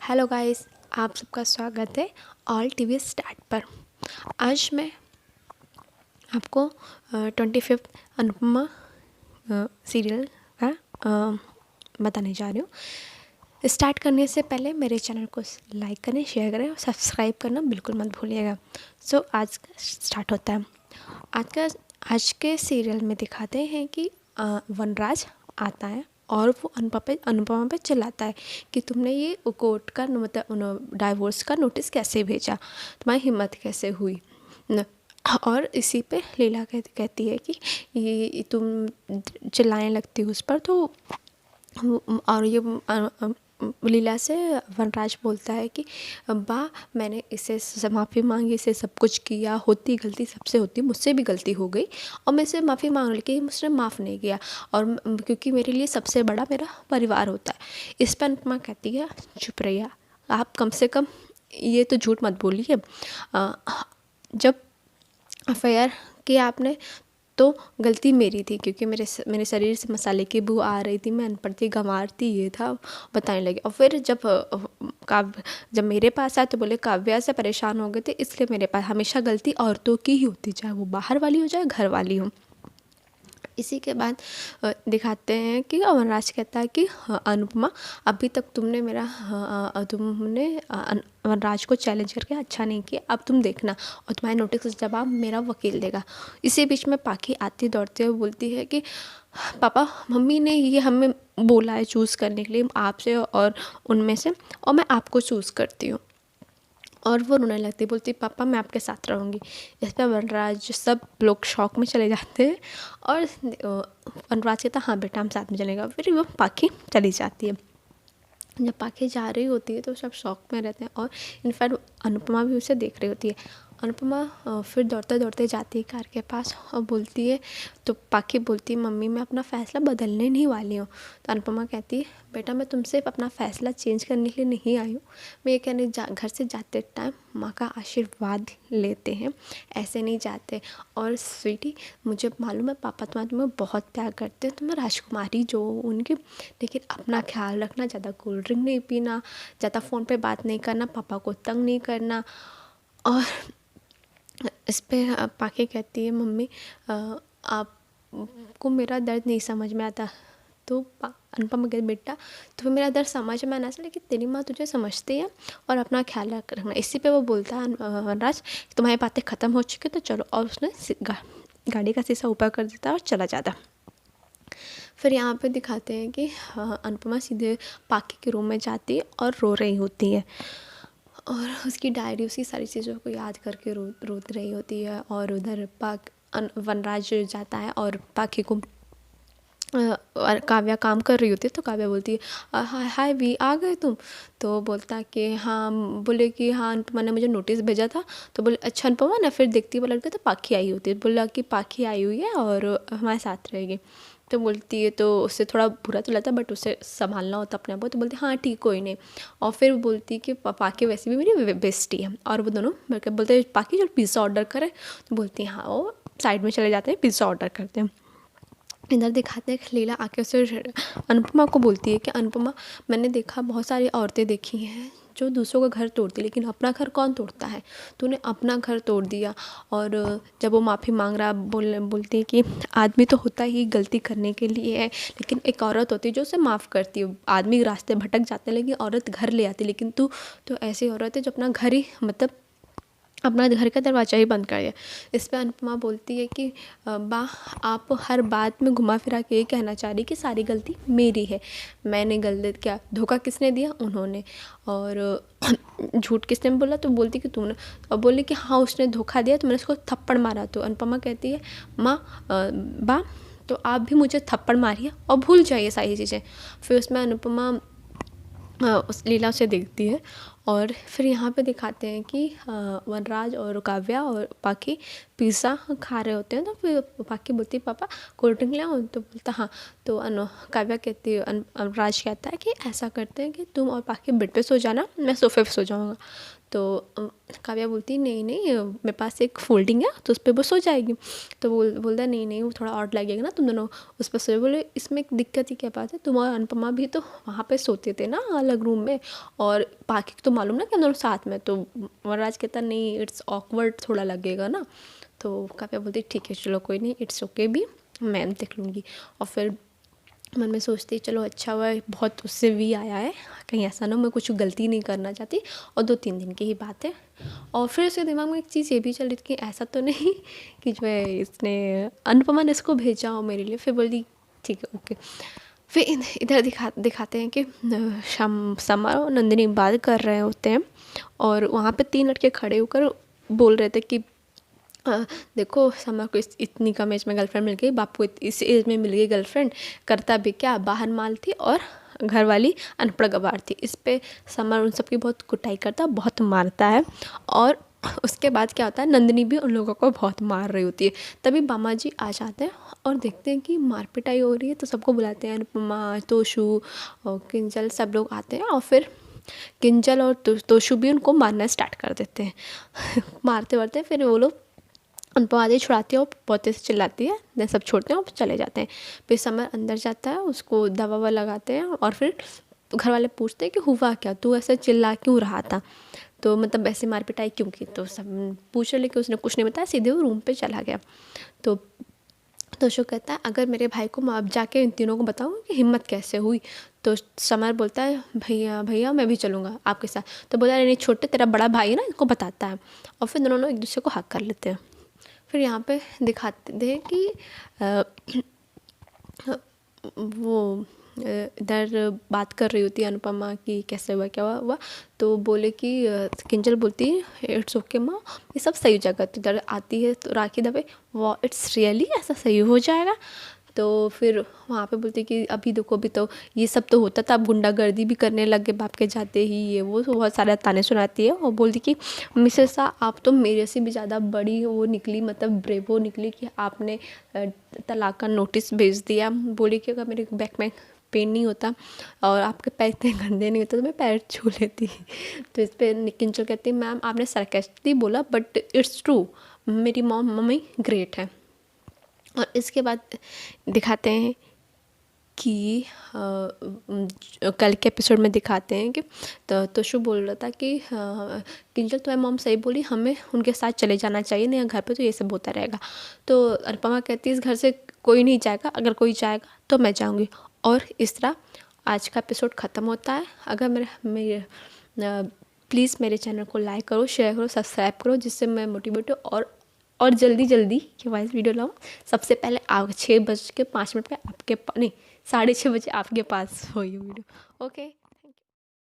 Hello guys, आप सबका स्वागत है ऑल टीवी स्टार्ट पर। आज मैं आपको 25th अनुपमा सीरियल का बताने जा रही हूँ। स्टार्ट करने से पहले मेरे चैनल को लाइक करें, शेयर करें और सब्सक्राइब करना बिल्कुल मत भूलिएगा। सो आज स्टार्ट होता है। आज के सीरियल में दिखाते हैं कि वनराज आता है और वो अनुपमा पे चिल्लाता है कि तुमने ये कोर्ट का मतलब डाइवोर्स का नोटिस कैसे भेजा, तुम्हारी हिम्मत कैसे हुई न। और इसी पे लीला कहती है कि ये तुम चिल्लाने लगती हो उस पर। तो और ये लीला से वनराज बोलता है कि बा मैंने इसे माफ़ी मांगी, इसे सब कुछ किया, होती गलती सबसे होती, मुझसे भी गलती हो गई और मैं इसे माफ़ी मांग ली कि मुझसे माफ़ नहीं किया, और क्योंकि मेरे लिए सबसे बड़ा मेरा परिवार होता है। इस पर अनुपमा कहती है चुप रहिए, आप कम से कम ये तो झूठ मत बोलिए। जब एफआईआर किया आपने तो गलती मेरी थी, क्योंकि मेरे शरीर से मसाले की बू आ रही थी, मैं अनपढ़ थी, गंवार थी, ये था, बताने लगे। और फिर जब मेरे पास आए तो बोले काव्या से परेशान हो गए थे, इसलिए मेरे पास हमेशा गलती औरतों की ही होती, चाहे वो बाहर वाली हो चाहे घर वाली हो। इसी के बाद दिखाते हैं कि वनराज कहता है कि अनुपमा अभी तक तुमने वनराज को चैलेंज करके अच्छा नहीं किया, अब तुम देखना और तुम्हारे नोटिस का जवाब मेरा वकील देगा। इसी बीच में पाखी आती दौड़ती हुई बोलती है कि पापा मम्मी ने ये हमें बोला है चूज़ करने के लिए आपसे और उनमें से, और मैं आपको चूज़ करती हूँ। और वो रोने लगती, बोलती पापा मैं आपके साथ रहूँगी। इस पर वनराज सब लोग शौक में चले जाते हैं और वनराज कहता हाँ बेटा हम साथ में चलेगा। फिर वो पाखी चली जाती है। जब पाखी जा रही होती है तो सब शौक में रहते हैं और इनफैक्ट अनुपमा भी उसे देख रही होती है। अनुपमा फिर दौड़ते दौड़ते जाती है कार के पास और बोलती है, तो पाखी बोलती है मम्मी मैं अपना फ़ैसला बदलने नहीं वाली हूँ। तो अनुपमा कहती है बेटा मैं तुमसे अपना फ़ैसला चेंज करने के लिए नहीं आई हूँ, मैं ये कहने घर से जाते टाइम माँ का आशीर्वाद लेते हैं, ऐसे नहीं जाते। और स्वीटी मुझे मालूम है पापा तुम्हें बहुत प्यार करते हैं, तुम्हें राजकुमारी जो उनकी, लेकिन अपना ख्याल रखना, ज़्यादा कोल्ड ड्रिंक नहीं पीना, ज़्यादा फ़ोन पे बात नहीं करना, पापा को तंग नहीं करना। और इस पर पाखी कहती है मम्मी आपको मेरा दर्द नहीं समझ में आता। तो अनुपमा कहती बेटा तुम्हें मेरा दर्द समझ में आना चाहिए, लेकिन तेरी माँ तुझे समझती है और अपना ख्याल रखना। इसी पे वो बोलता है वनराज तुम्हारी बातें ख़त्म हो चुकी तो चलो, और उसने गाड़ी का शीशा ऊपर कर देता और चला जाता। फिर यहाँ पे दिखाते हैं कि अनुपमा सीधे पाखी के रूम में जाती है और रो रही होती है और उसकी डायरी उसकी सारी चीज़ों को याद करके रो रही होती है। और उधर वनराज जाता है और पाखी को और काव्या काम कर रही होती है तो काव्या बोलती है हाय हाय वी आ गए तुम। तो बोलता कि हाँ, बोले कि हाँ अनुपमा ने मुझे नोटिस भेजा था। तो बोले अच्छा अनुपमा ना, फिर देखती हुई लड़के तो पाखी आई होती है, बोला कि पाखी आई हुई है और हमारे साथ रहेगी। तो बोलती है, तो उससे थोड़ा बुरा तो लगता है बट उसे संभालना होता अपने आप को। तो बोलती हाँ ठीक कोई नहीं। और फिर बोलती है कि पाखी वैसे भी मेरी बेस्टी है। और वो दोनों मिलकर बोलते हैं पाखी चल पिज़्ज़ा ऑर्डर करें। तो बोलती है हाँ, वो साइड में चले जाते हैं, पिज़्ज़ा ऑर्डर करते हैं। इधर दिखाते हैं लीला आके उसे अनुपमा को बोलती है कि अनुपमा मैंने देखा बहुत सारी औरतें देखी हैं जो दूसरों का घर तोड़ती, लेकिन अपना घर कौन तोड़ता है, तूने अपना घर तोड़ दिया। और जब वो माफ़ी मांग रहा बोलती है कि आदमी तो होता ही गलती करने के लिए है, लेकिन एक औरत होती है जो उसे माफ़ करती है। आदमी रास्ते भटक जाते हैं लेकिन औरत घर ले आती है, लेकिन तू तो ऐसी औरत है जो अपना घर ही मतलब अपना घर का दरवाज़ा ही बंद कर दिया। इस पे अनुपमा बोलती है कि बा आप हर बात में घुमा फिरा के ये कहना चाह रही कि सारी गलती मेरी है, मैंने गलती क्या, धोखा किसने दिया, उन्होंने। और झूठ किसने बोला, तो बोलती कि तूने। और बोली कि हाँ उसने धोखा दिया तो मैंने उसको थप्पड़ मारा। तो अनुपमा कहती है माँ बा तो आप भी मुझे थप्पड़ मारिए और भूल जाइए सारी चीज़ें। फिर उसमें अनुपमा उस लीला उसे देखती है। और फिर यहाँ पे दिखाते हैं कि वनराज और काव्या और पाखी पिज़्ज़ा खा रहे होते हैं। तो फिर पाखी बोलती है पापा कोल्ड ड्रिंक लाऊं, तो बोलता हाँ। तो काव्या कहती है, वनराज कहता है कि ऐसा करते हैं कि तुम और पाखी बेड पे सो जाना, मैं सोफे पे सो जाऊँगा। तो काव्या बोलती नहीं नहीं मेरे पास एक फोल्डिंग है तो उस पर वो सो जाएगी। तो बोलता नहीं नहीं वो थोड़ा और लगेगा ना, तुम दोनों उस पर सोए। बोले इसमें एक दिक्कत ही क्या बात है, तुम और अनुपमा भी तो वहाँ पे सोते थे ना अलग रूम में, और बाकी तो मालूम ना कि हम दोनों साथ में। तो वनराज कहता नहीं इट्स ऑकवर्ड थोड़ा लगेगा ना। तो काव्या बोलती ठीक है चलो कोई नहीं, इट्स ओके भी, मैं देख लूँगी। और फिर मन में सोचती चलो अच्छा हुआ है बहुत उससे भी आया है, कहीं ऐसा ना मैं कुछ गलती नहीं करना चाहती, और 2-3 दिन की ही बात है। और फिर उसके दिमाग में एक चीज़ ये भी चल रही थी कि ऐसा तो नहीं कि जो है इसने अनुपमा ने इसको भेजा हो मेरे लिए। फिर बोली ठीक है ओके। फिर इधर दिखाते हैं कि समर और नंदिनी बात कर रहे होते हैं, और वहाँ पे 3 लड़के खड़े होकर बोल रहे थे कि देखो समर को इतनी कम एज में गर्लफ्रेंड मिल गई, बाप को इस एज में मिल गई गर्लफ्रेंड, करता भी क्या, बाहर माल थी और घर वाली अनपढ़ गवार थी। इस पे समर उन सबकी बहुत कुटाई करता, बहुत मारता है। और उसके बाद क्या होता है, नंदिनी भी उन लोगों को बहुत मार रही होती है। तभी बामा जी आ जाते हैं और देखते हैं कि मार पिटाई हो रही है, तो सबको बुलाते हैं, अनुपमा, तोशु और किंजल, सब लोग आते हैं। और फिर किंजल और तोशु भी उनको मारना स्टार्ट कर देते हैं मारते मारते फिर वो लोग अनुपमा आदि छुड़ाती है और बहुत तेज चिल्लाती है, देन सब छोड़ते हैं और चले जाते हैं। फिर समर अंदर जाता है, उसको दवा ववा लगाते हैं, और फिर घर वाले पूछते हैं कि हुआ क्या, तू ऐसे चिल्ला क्यों रहा था, तो मतलब ऐसे मार पिटाई क्यों की। तो सब पूछ रहे लेकिन उसने कुछ नहीं बताया, सीधे वो रूम पे चला गया। तो तोशु कहता है अगर मेरे भाई को मैं अब जाके इन तीनों को बताऊँ कि हिम्मत कैसे हुई। तो समर बोलता है भैया भैया मैं भी चलूँगा आपके साथ। तो बोला नहीं छोटे तेरा बड़ा भाई है ना, इनको बताता है। और फिर दोनों लोग एक दूसरे को हक कर लेते हैं। फिर यहाँ पे दिखाते थे कि वो इधर बात कर रही होती है अनुपमा की कैसे हुआ क्या हुआ। तो बोले कि किंजल बोलती है इट्स ओके माँ, ये सब सही हो जाएगा। तो इधर आती है तो राखी दबे, वाह इट्स रियली ऐसा सही हो जाएगा। तो फिर वहाँ पे बोलती कि अभी देखो अभी तो ये सब तो होता था, अब गुंडागर्दी भी करने लग गए बाप के जाते ही, ये वो तो बहुत सारे ताने सुनाती है। और बोलती कि मिसेस सा आप तो मेरे से भी ज़्यादा बड़ी वो निकली, मतलब ब्रेवो निकली कि आपने तलाक का नोटिस भेज दिया। बोली कि अगर मेरे बैक में पेन नहीं होता और आपके पैर इतने गंदे नहीं होते तो मैं पैर छू लेती तो इस पर किंजल कहती मैम आपने सरकास्टिकली बोला बट इट्स ट्रू, मेरी मम्मी ग्रेट है। और इसके बाद दिखाते हैं कि कल के एपिसोड में दिखाते हैं कि तोशु बोल रहा था कि किंजल तुम्हारी मॉम सही बोली, हमें उनके साथ चले जाना चाहिए, नहीं घर पे तो ये सब होता रहेगा। तो अनुपमा कहती है इस घर से कोई नहीं जाएगा, अगर कोई जाएगा तो मैं जाऊँगी। और इस तरह आज का एपिसोड ख़त्म होता है। अगर मेरे प्लीज़ मेरे चैनल को लाइक करो, शेयर करो, सब्सक्राइब करो, जिससे मैं मोटिवेट हूँ और जल्दी के वाइज वीडियो लाऊँ। सबसे पहले 6:05 पे आपके नहीं 6:30 बजे आपके पास हो ये वीडियो। ओके।